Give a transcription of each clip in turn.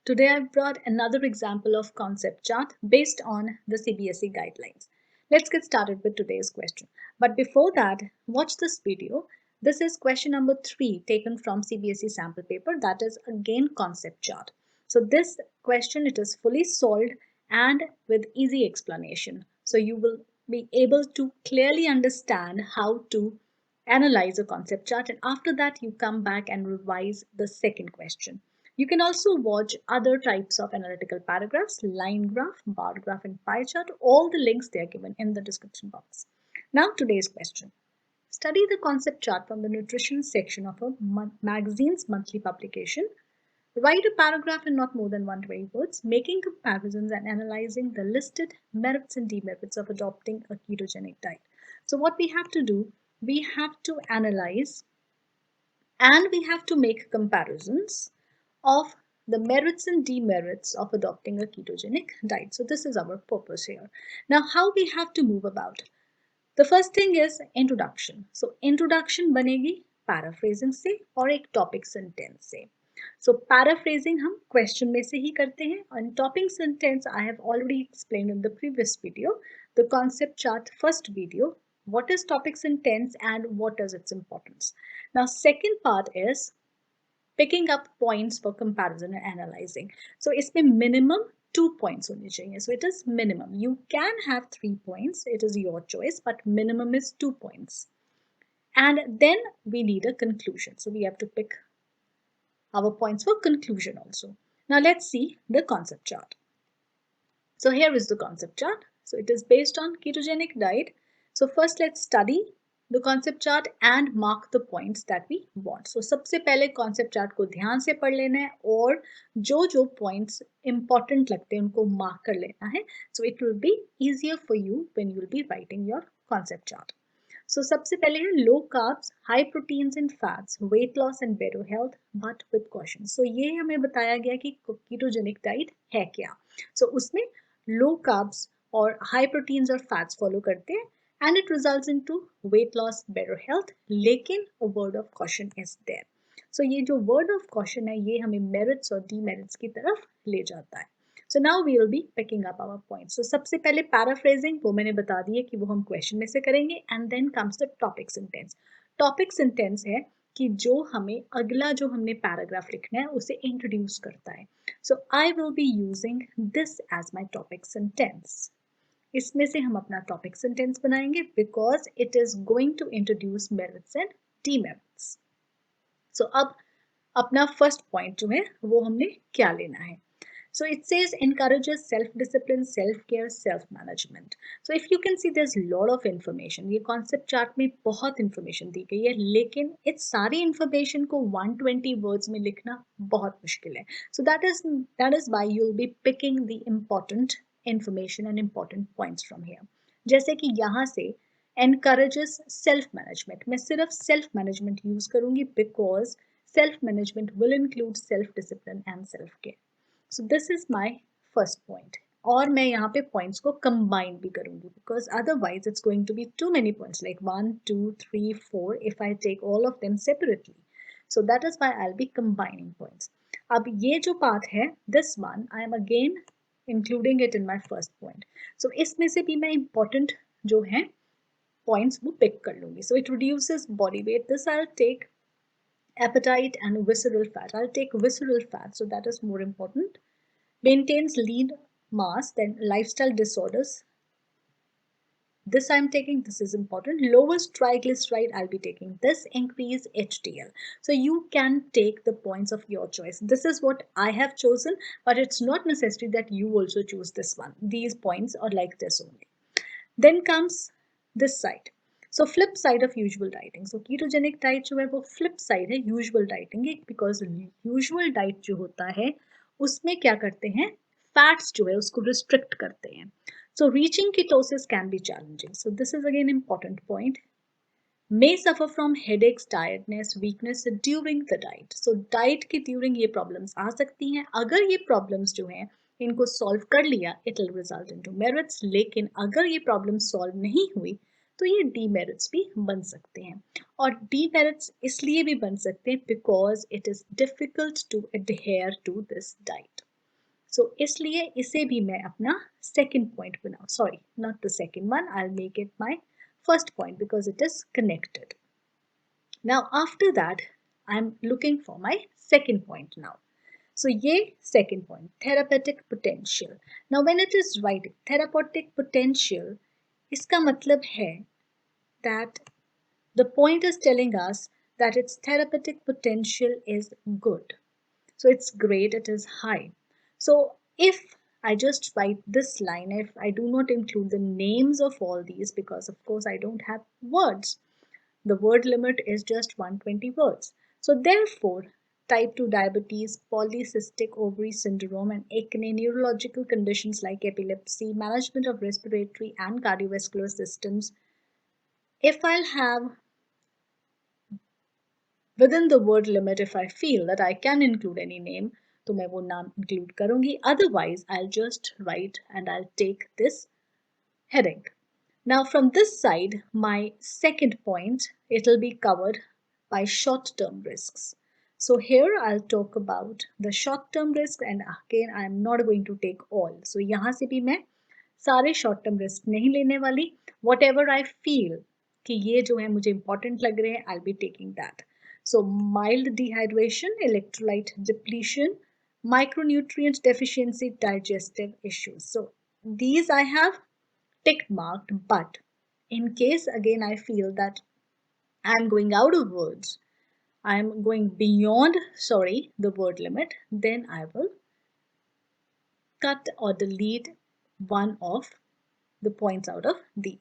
Today I've brought another example of concept chart based on the CBSE guidelines. Let's get started with today's question. But before that, watch this video. This is question number 3 taken from CBSE sample paper, that is again concept chart. So this question, it is fully solved and with easy explanation. So you will be able to clearly understand how to analyze a concept chart, and after that you come back and revise the second question. You can also watch other types of analytical paragraphs, line graph, bar graph, and pie chart. All the links they are given in the description box. Now today's question. Study the concept chart from the nutrition section of a magazine's monthly publication. Write a paragraph in not more than 120 words, making comparisons and analyzing the listed merits and demerits of adopting a ketogenic diet. So what we have to do, we have to analyze and we have to make comparisons of the merits and demerits of adopting a ketogenic diet. So this is our purpose here. Now, how we have to move about? The first thing is introduction. So introduction बनेगी paraphrasing से और एक topic sentence से. So paraphrasing हम question में से ही करते हैं, and topic sentence I have already explained in the previous video, the concept chart first video. What is topic sentence and what is its importance? Now second part is picking up points for comparison and analyzing. So इसमें minimum 2 points होने चाहिए. So it is minimum. You can have 3 points. It is your choice, but minimum is 2 points. And then we need a conclusion. So we have to pick our points for conclusion also. Now let's see the concept chart. So here is the concept chart. So it is based on ketogenic diet. So first let's study the concept chart and mark the points that we want. So सबसे पहले concept chart को ध्यान से पढ़ लेना है और जो points important लगते हैं उनको mark कर लेना है. So it will be easier for you when you will be writing your concept chart. So सबसे पहले है low carbs, high proteins and fats, weight loss and better health, but with caution. So ये हमें बताया गया कि ketogenic diet है क्या. So उसमें low carbs और high proteins और fats follow करते हैं, and it results into weight loss, better health, लेकिन a word of caution is there. So ये जो word of caution है ये हमें merits और demerits की तरफ ले जाता है. So now we will be picking up our points. So सबसे पहले paraphrasing वो मैंने बता दी है कि वो हम question में से करेंगे, and then comes the topic sentence. Topic sentence है कि जो हमें अगला जो हमने paragraph लिखना है उसे introduce करता है. So I will be using this as my topic sentence. इसमें से हम अपना टॉपिक सेंटेंस बनाएंगे because it is going to introduce merits and demerits. So अब अपना फर्स्ट पॉइंट जो है वो हमने क्या लेना है. So it says encourages self-discipline, self-care, self-management. So if you can see there's a lot of information. ये concept chart में बहुत information दी गई है, लेकिन इस सारी information को 120 words में लिखना बहुत मुश्किल है. So that is why you'll be picking the important information and important points from here. जैसे कि यहाँ से encourages self-management. मैं सिर्फ self-management use करूँगी because self-management will include self-discipline and self-care. So this is my first point. और मैं यहाँ पे points को combine भी करूँगी because otherwise it's going to be too many points like 1, 2, 3, 4 if I take all of them separately. So that is why I'll be combining points. अब ये जो part है, this one I am again including it in my first point. So इसमें से भी मैं important जो है points वो pick कर लूँगी. So it reduces body weight. This I'll take appetite and visceral fat. I'll take visceral fat, so that is more important. Maintains lean mass, then lifestyle disorders. This I'm taking, this is important. Lowest triglyceride, I'll be taking this. Increase HDL. So you can take the points of your choice. This is what I have chosen, but it's not necessary that you also choose this one. These points are like this only. Then comes this side. So flip side of usual dieting. So ketogenic diet जो है वो flip side है usual dieting के, because usual diet जो होता है उसमें क्या करते हैं, fats जो है उसको restrict करते हैं. So reaching ketosis can be challenging. So this is again important point. May suffer from headaches, tiredness, weakness during the diet. So diet के during ये problems आ सकती हैं. अगर ये problems जो हैं इनको solve कर लिया, it will result into merits. लेकिन अगर ये problem solve नहीं हुई तो ये demerits भी बन सकते हैं. और demerits इसलिए भी बन सकते हैं because it is difficult to adhere to this diet. सो इसलिए इसे भी मैं अपना सेकंड पॉइंट बनाऊं. Sorry, not the second one, I will make it my first point because it is connected. Now after that, I'm looking for my second point now. So ye second point, therapeutic potential. Now when it is writing therapeutic potential, iska matlab hai that the point is telling us that its therapeutic potential is good. So it's great, it is high. So if I just write this line, if I do not include the names of all these, because of course I don't have words, the word limit is just 120 words. So therefore, type 2 diabetes, polycystic ovary syndrome, and acne, neurological conditions like epilepsy, management of respiratory and cardiovascular systems, if I'll have within the word limit, if I feel that I can include any name, तो मैं वो नाम include करूँगी. Otherwise, I'll just write and I'll take this heading. Now from this side, my second point, it'll be covered by short-term risks. So here I'll talk about the short-term risk, and again I'm not going to take all. So यहाँ से भी मैं सारे short-term risk नहीं लेने वाली. Whatever I feel कि ये जो है मुझे important लग रहे हैं, I'll be taking that. So mild dehydration, electrolyte depletion, micronutrient deficiency, digestive issues. So these I have tick marked, but in case again I feel that I'm going out of words, I'm going beyond, sorry, the word limit, then I will cut or delete one of the points out of these.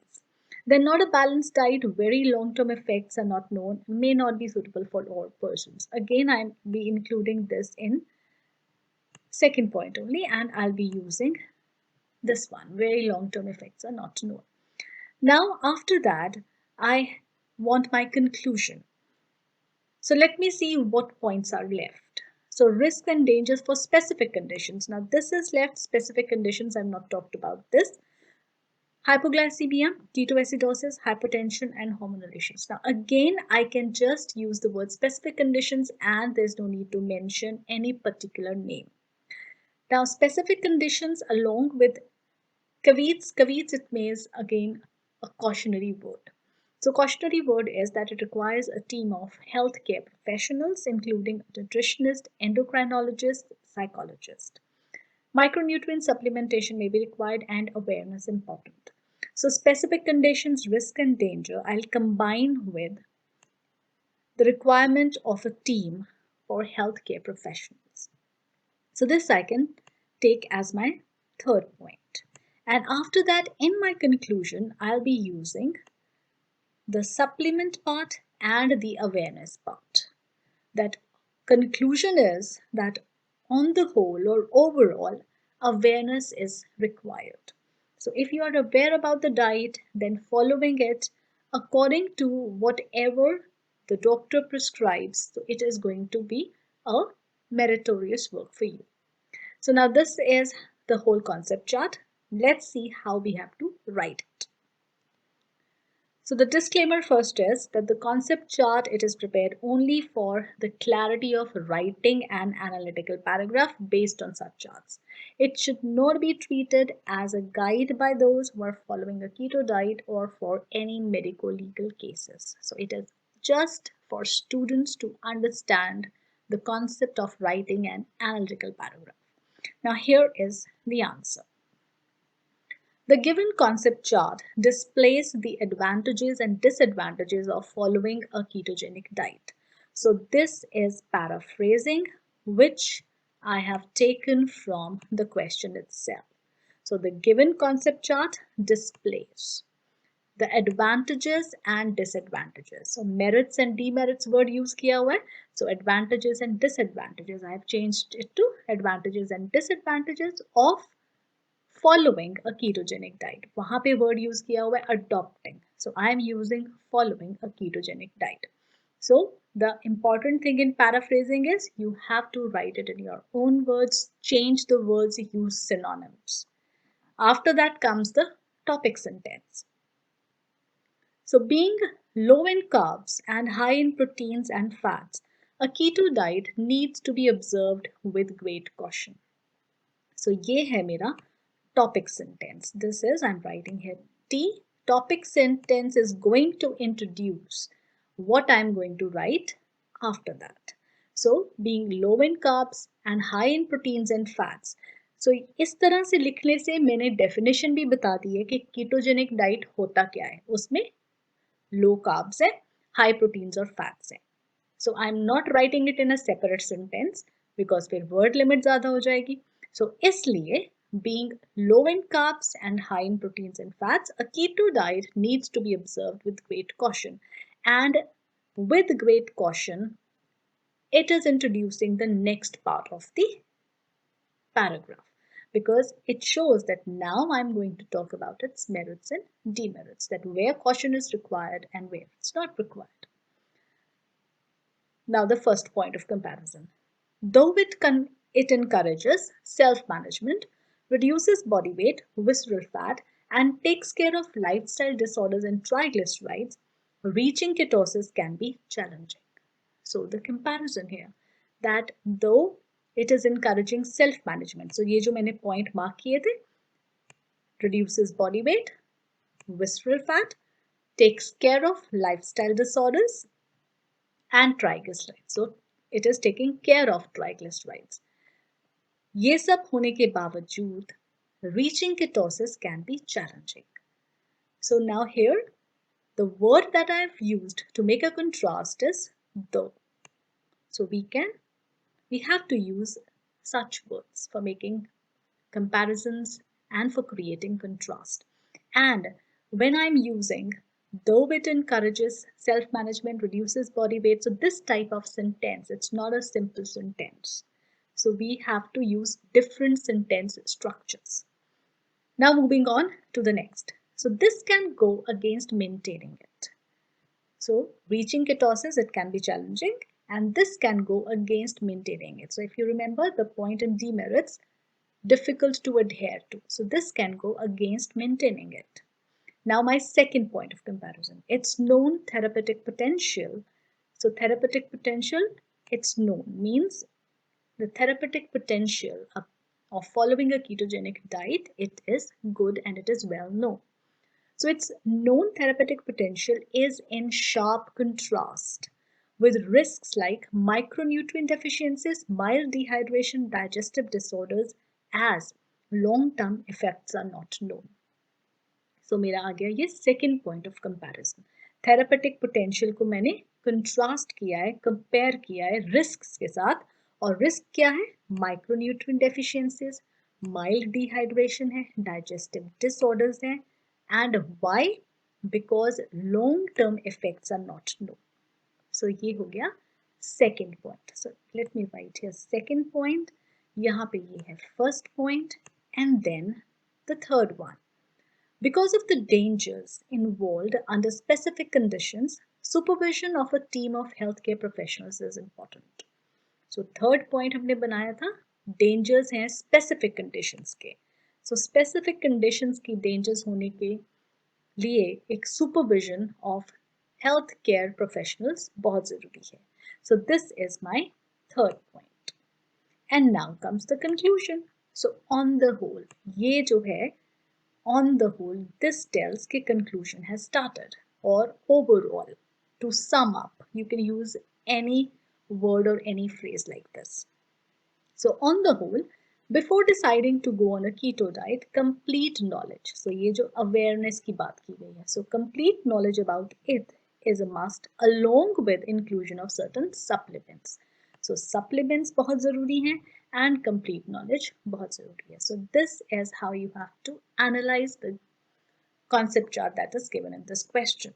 Then not a balanced diet, very long-term effects are not known, may not be suitable for all persons. Again, I'll be including this in second point only, and I'll be using this one, very long-term effects are not known. Now, after that, I want my conclusion. So let me see what points are left. So risks and dangers for specific conditions. Now this is left specific conditions. I've not talked about this. Hypoglycemia, ketoacidosis, hypertension, and hormonal issues. Now again, I can just use the word specific conditions and there's no need to mention any particular name. Now specific conditions along with caveats, it means again a cautionary word. So cautionary word is that it requires a team of healthcare professionals, including a nutritionist, endocrinologist, psychologist. Micronutrient supplementation may be required and awareness important. So specific conditions, risk and danger, I'll combine with the requirement of a team for healthcare professionals. So this I can take as my third point. And after that, in my conclusion, I'll be using the supplement part and the awareness part. That conclusion is that on the whole or overall, awareness is required. So if you are aware about the diet, then following it according to whatever the doctor prescribes, so it is going to be a meritorious work for you. So now this is the whole concept chart. Let's see how we have to write it. So the disclaimer first is that the concept chart, it is prepared only for the clarity of writing an analytical paragraph based on such charts. It should not be treated as a guide by those who are following a keto diet or for any medico-legal cases. So it is just for students to understand the concept of writing an analytical paragraph. Now here is the answer. The given concept chart displays the advantages and disadvantages of following a ketogenic diet. So this is paraphrasing, which I have taken from the question itself. So the given concept chart displays the advantages and disadvantages. So merits and demerits word use किया हुआ है. So advantages and disadvantages. I have changed it to advantages and disadvantages of following a ketogenic diet. वहाँ पे word use किया हुआ है adopting. So I am using following a ketogenic diet. So the important thing in paraphrasing is you have to write it in your own words, change the words, use synonyms. After that comes the topic sentence. So being low in carbs and high in proteins and fats, a keto diet needs to be observed with great caution. So ये है मेरा topic sentence. This is, I'm writing here T. Topic sentence is going to introduce what I'm going to write after that. So being low in carbs and high in proteins and fats. So इस तरह से लिखने से मैंने definition भी बता दी है कि ketogenic diet होता क्या है. उसमें low carbs है, high proteins और fats है. So I'm not writing it in a separate sentence because फिर word limit ज़्यादा हो जाएगी. So इसलिए being low in carbs and high in proteins and fats, a keto diet needs to be observed with great caution. And with great caution, it is introducing the next part of the paragraph because it shows that now I'm going to talk about its merits and demerits, that where caution is required and where it's not required. Now the first point of comparison. Though it encourages self-management, reduces body weight, visceral fat, and takes care of lifestyle disorders and triglycerides, reaching ketosis can be challenging. So the comparison here, that though it is encouraging self-management, so ये जो मैंने point mark किए थे, reduces body weight, visceral fat, takes care of lifestyle disorders and triglycerides. So it is taking care of triglycerides. ये सब होने के बावजूद reaching ketosis can be challenging. So now here the word that I have used to make a contrast is though. So we have to use such words for making comparisons and for creating contrast. And when I'm using though it encourages self-management, reduces body weight, so this type of sentence, it's not a simple sentence. So we have to use different sentence structures. Now moving on to the next. So this can go against maintaining it. So reaching ketosis, it can be challenging, and this can go against maintaining it. So if you remember the point in demerits, difficult to adhere to. So this can go against maintaining it. Now my second point of comparison, its known therapeutic potential. So therapeutic potential, it's known, means the therapeutic potential of following a ketogenic diet, it is good and it is well known. So its known therapeutic potential is in sharp contrast with risks like micronutrient deficiencies, mild dehydration, digestive disorders, as long-term effects are not known. So मेरा आ गया ये second point of comparison. Therapeutic potential को मैंने contrast किया है, compare किया है risks के साथ, और risk क्या है? Micronutrient deficiencies, mild dehydration है, digestive disorders है, and why? Because long-term effects are not known. So ये हो गया second point. So let me write here second point. यहाँ पे ये है first point, and then the third one. Because of the dangers involved under specific conditions, supervision of a team of healthcare professionals is important. So third point हमने बनाया था, dangers हैं specific conditions के. So specific conditions की dangers होने के लिए एक supervision of healthcare professionals बहुत ज़रूरी है. So this is my third point. And now comes the conclusion. So on the whole, ये जो है, on the whole, this tells कि conclusion has started, or overall. To sum up, you can use any word or any phrase like this. So on the whole, before deciding to go on a keto diet, complete knowledge. So ये जो awareness की बात की गई है. So complete knowledge about it is a must, along with inclusion of certain supplements. So supplements बहुत ज़रूरी हैं and complete knowledge बहुत ज़रूरी है. So this is how you have to analyze the concept chart that is given in this question.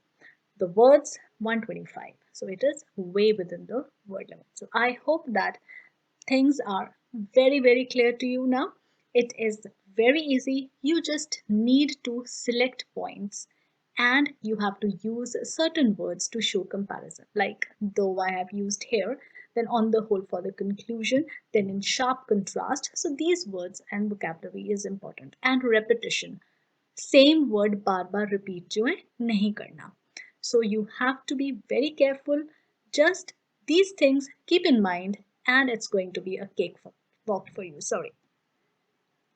The words 125. So it is way within the word limit. So I hope that things are very, very clear to you now. It is very easy. You just need to select points and you have to use certain words to show comparison, like though I have used here, then on the whole for the conclusion, then in sharp contrast. So these words and vocabulary is important, and repetition. Same word bar bar repeat जो है नहीं करना. So you have to be very careful. Just these things keep in mind, and it's going to be a cake for you. Sorry.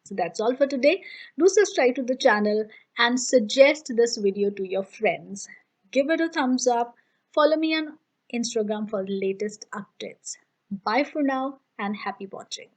So that's all for today. Do subscribe to the channel and suggest this video to your friends. Give it a thumbs up. Follow me on Instagram for the latest updates. Bye for now and happy watching.